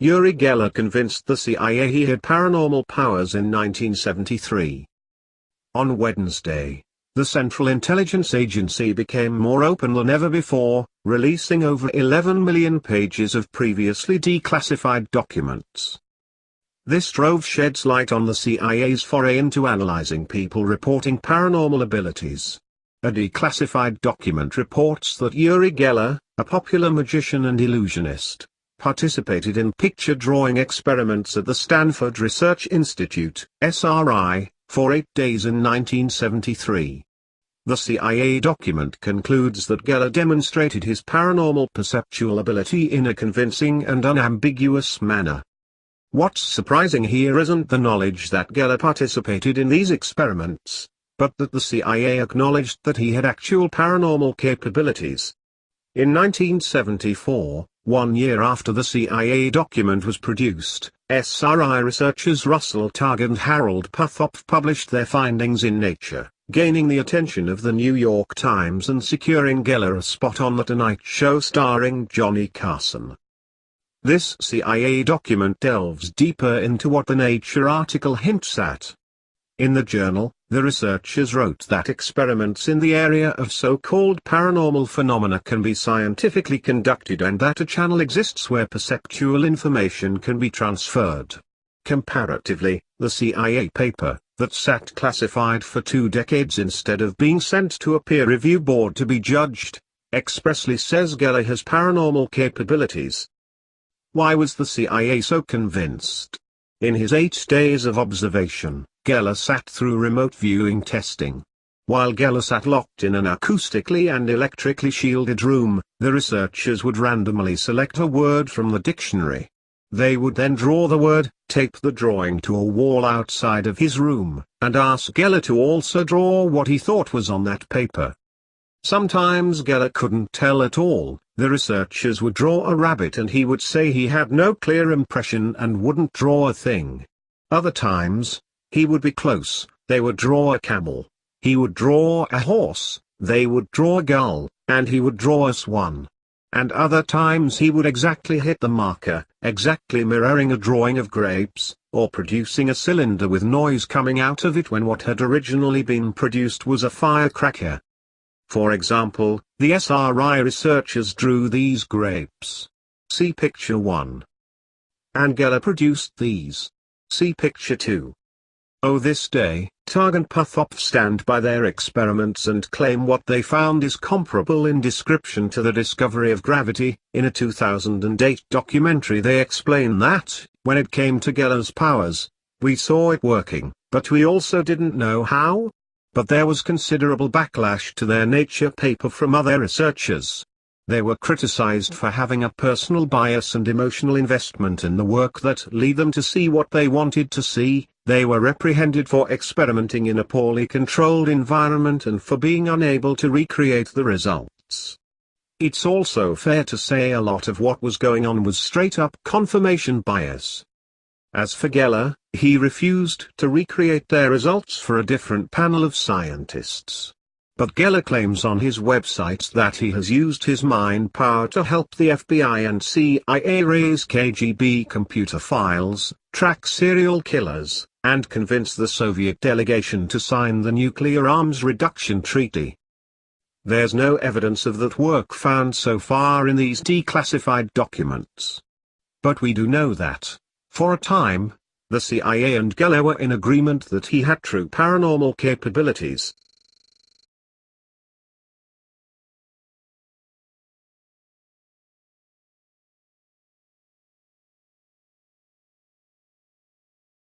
Uri Geller convinced the CIA he had paranormal powers in 1973. On Wednesday, the Central Intelligence Agency became more open than ever before, releasing over 11 million pages of previously declassified documents. This trove sheds light on the CIA's foray into analyzing people reporting paranormal abilities. A declassified document reports that Uri Geller, a popular magician and illusionist, participated in picture drawing experiments at the Stanford Research Institute, SRI, for 8 days in 1973. The CIA document concludes that Geller demonstrated his paranormal perceptual ability in a convincing and unambiguous manner. What's surprising here isn't the knowledge that Geller participated in these experiments, but that the CIA acknowledged that he had actual paranormal capabilities. In 1974, 1 year after the CIA document was produced, SRI researchers Russell Targ and Harold Puthopf published their findings in Nature, gaining the attention of the New York Times and securing Geller a spot on The Tonight Show starring Johnny Carson. This CIA document delves deeper into what the Nature article hints at. In the journal, the researchers wrote that experiments in the area of so-called paranormal phenomena can be scientifically conducted and that a channel exists where perceptual information can be transferred. Comparatively, the CIA paper, that sat classified for 2 decades instead of being sent to a peer review board to be judged, expressly says Geller has paranormal capabilities. Why was the CIA so convinced? In his 8 days of observation, Geller sat through remote viewing testing. While Geller sat locked in an acoustically and electrically shielded room, the researchers would randomly select a word from the dictionary. They would then draw the word, tape the drawing to a wall outside of his room, and ask Geller to also draw what he thought was on that paper. Sometimes Geller couldn't tell at all. The researchers would draw a rabbit and he would say he had no clear impression and wouldn't draw a thing. Other times, he would be close, they would draw a camel. He would draw a horse, they would draw a gull, and he would draw a swan. And other times he would exactly hit the marker, exactly mirroring a drawing of grapes, or producing a cylinder with noise coming out of it when what had originally been produced was a firecracker. For example, the SRI researchers drew these grapes. See picture 1. And Geller produced these. See picture 2. Oh, this day, Targ and Puthopf stand by their experiments and claim what they found is comparable in description to the discovery of gravity. In a 2008 documentary they explain that, when it came to Geller's powers, we saw it working, but we also didn't know how. But there was considerable backlash to their Nature paper from other researchers. They were criticized for having a personal bias and emotional investment in the work that led them to see what they wanted to see. They were reprehended for experimenting in a poorly controlled environment and for being unable to recreate the results. It's also fair to say a lot of what was going on was straight-up confirmation bias. As for Geller, he refused to recreate their results for a different panel of scientists. But Geller claims on his website that he has used his mind power to help the FBI and CIA raise KGB computer files, track serial killers, and convince the Soviet delegation to sign the Nuclear Arms Reduction Treaty. There's no evidence of that work found so far in these declassified documents. But we do know that, for a time, the CIA and Geller were in agreement that he had true paranormal capabilities.